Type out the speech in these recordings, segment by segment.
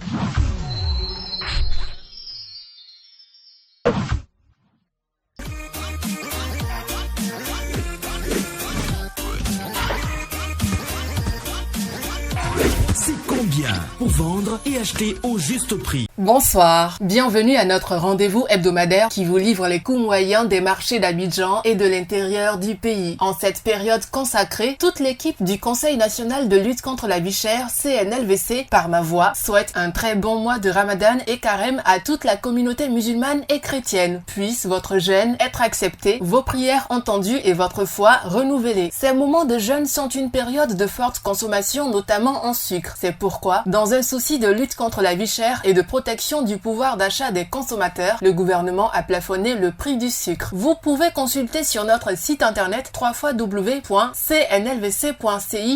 C'est combien pour vendre et acheter au juste prix? Bonsoir, bienvenue à notre rendez-vous hebdomadaire qui vous livre les coûts moyens des marchés d'Abidjan et de l'intérieur du pays. En cette période consacrée, toute l'équipe du Conseil national de lutte contre la vie chère, CNLVC, par ma voix, souhaite un très bon mois de Ramadan et Carême à toute la communauté musulmane et chrétienne. Puisse votre jeûne être accepté, vos prières entendues et votre foi renouvelée. Ces moments de jeûne sont une période de forte consommation, notamment en sucre. C'est pourquoi, dans un souci de lutte contre la vie chère et de protection du pouvoir d'achat des consommateurs, le gouvernement a plafonné le prix du sucre. Vous pouvez consulter sur notre site internet www.cnlvc.ci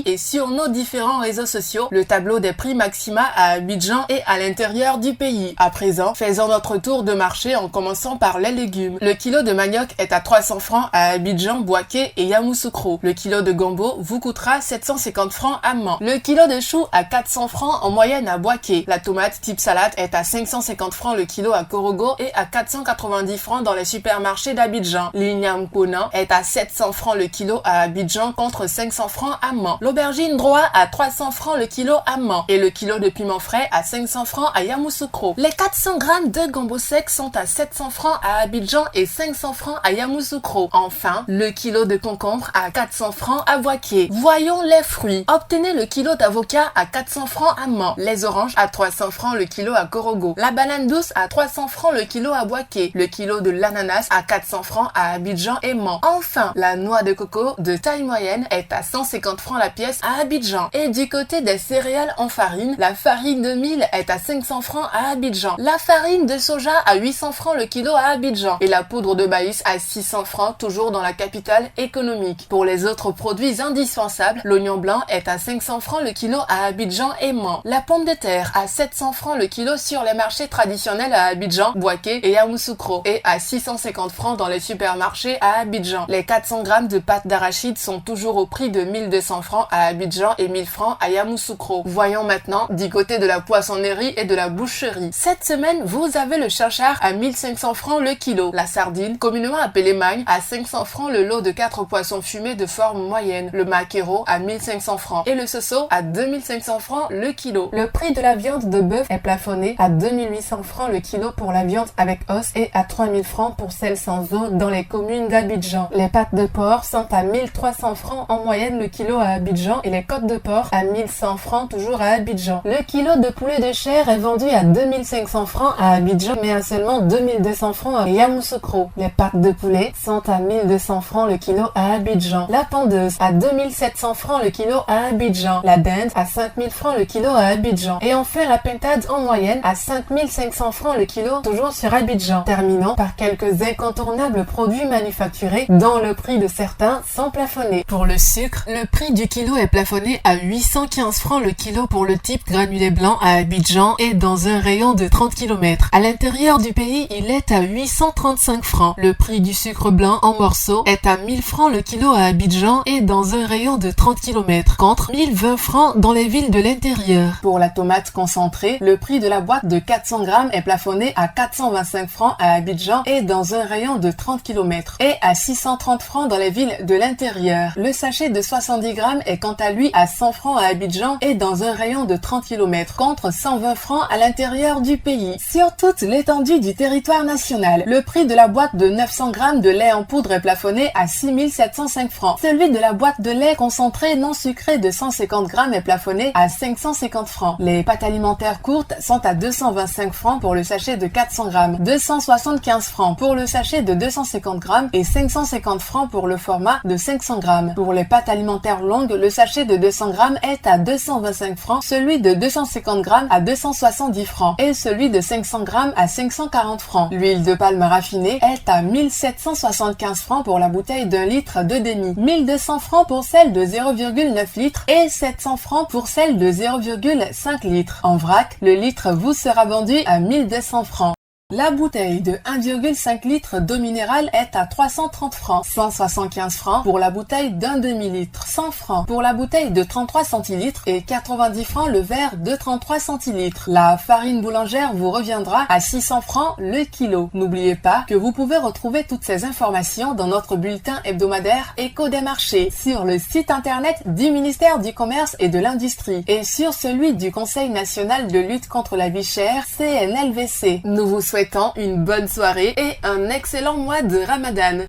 et sur nos différents réseaux sociaux le tableau des prix maxima à Abidjan et à l'intérieur du pays. À présent, faisons notre tour de marché en commençant par les légumes. Le kilo de manioc est à 300 francs à Abidjan, Bouaké et Yamoussoukro. Le kilo de gombo vous coûtera 750 francs à Mans. Le kilo de chou à 400 francs en moyenne à Bouaké. La tomate type salade est à 550 francs le kilo à Korogo et à 490 francs dans les supermarchés d'Abidjan. L'igname Kona est à 700 francs le kilo à Abidjan contre 500 francs à Mans. L'aubergine droit à 300 francs le kilo à Mans et le kilo de piment frais à 500 francs à Yamoussoukro. Les 400 grammes de gombo sec sont à 700 francs à Abidjan et 500 francs à Yamoussoukro. Enfin, le kilo de concombre à 400 francs à Bouaké. Voyons les fruits. Obtenez le kilo d'avocat à 400 francs à Mans. Les oranges à 300 francs le kilo à Korogo. La banane douce à 300 francs le kilo à Bouaké. Le kilo de l'ananas à 400 francs à Abidjan et Mans. Enfin, la noix de coco de taille moyenne est à 150 francs la pièce à Abidjan. Et du côté des céréales en farine, la farine de mil est à 500 francs à Abidjan. La farine de soja à 800 francs le kilo à Abidjan. Et la poudre de maïs à 600 francs toujours dans la capitale économique. Pour les autres produits indispensables, l'oignon blanc est à 500 francs le kilo à Abidjan et Mans. La pomme de terre à 700 francs le kilo sur les marchés traditionnels à Abidjan, Bouaké et Yamoussoukro et à 650 francs dans les supermarchés à Abidjan. Les 400 grammes de pâte d'arachide sont toujours au prix de 1200 francs à Abidjan et 1000 francs à Yamoussoukro. Voyons maintenant du côté de la poissonnerie et de la boucherie. Cette semaine, vous avez le chachar à 1500 francs le kilo. La sardine, communément appelée magne, à 500 francs le lot de 4 poissons fumés de forme moyenne. Le maquereau à 1500 francs et le soso à 2500 francs le kilo. Le prix de la viande de bœuf est plafonné à 2800 francs le kilo pour la viande avec os et à 3000 francs pour celle sans os dans les communes d'Abidjan. Les pâtes de porc sont à 1300 francs en moyenne le kilo à Abidjan et les côtes de porc à 1100 francs toujours à Abidjan. Le kilo de poulet de chair est vendu à 2500 francs à Abidjan mais à seulement 2200 francs à Yamoussoukro. Les pâtes de poulet sont à 1200 francs le kilo à Abidjan. La pendeuse à 2700 francs le kilo à Abidjan. La dinde à 5000 francs le kilo à Abidjan. Et enfin la pintade en moyenne à 5500 francs le kilo toujours sur Abidjan. Terminons par quelques incontournables produits manufacturés dont le prix de certains sont plafonnés. Pour le sucre, le prix du kilo est plafonné à 815 francs le kilo pour le type granulé blanc à Abidjan et dans un rayon de 30 km. À l'intérieur du pays, il est à 835 francs. Le prix du sucre blanc en morceaux est à 1000 francs le kilo à Abidjan et dans un rayon de 30 km, contre 1020 francs dans les villes de l'intérieur. Pour la tomate concentrée, le prix de la boîte de 400 grammes est plafonné à 425 francs à Abidjan et dans un rayon de 30 km et à 630 francs dans les villes de l'intérieur. Le sachet de 70 grammes est quant à lui à 100 francs à Abidjan et dans un rayon de 30 km contre 120 francs à l'intérieur du pays. Sur toute l'étendue du territoire national, le prix de la boîte de 900 grammes de lait en poudre est plafonné à 6705 francs. Celui de la boîte de lait concentré non sucré de 150 grammes est plafonné à 550 francs. Les pâtes alimentaires courtes sont à 225 francs pour le sachet de 400 grammes, 275 francs pour le sachet de 250 grammes et 550 francs pour le format de 500 grammes. Pour les pâtes alimentaires longues, le sachet de 200 grammes est à 225 francs, celui de 250 grammes à 270 francs et celui de 500 grammes à 540 francs. L'huile de palme raffinée est à 1775 francs pour la bouteille d'1 litre de demi, 1200 francs pour celle de 0,9 litres et 700 francs pour celle de 0,5 litres. En vrac, le litre vous sera vendu à 1200 francs. La bouteille de 1,5 litre d'eau minérale est à 330 francs, 175 francs pour la bouteille d'un demi-litre, 100 francs pour la bouteille de 33 centilitres et 90 francs le verre de 33 centilitres. La farine boulangère vous reviendra à 600 francs le kilo. N'oubliez pas que vous pouvez retrouver toutes ces informations dans notre bulletin hebdomadaire Écho des marchés sur le site internet du ministère du Commerce et de l'Industrie et sur celui du Conseil national de lutte contre la vie chère, CNLVC. Nous vous souhaitons une bonne soirée et un excellent mois de Ramadan.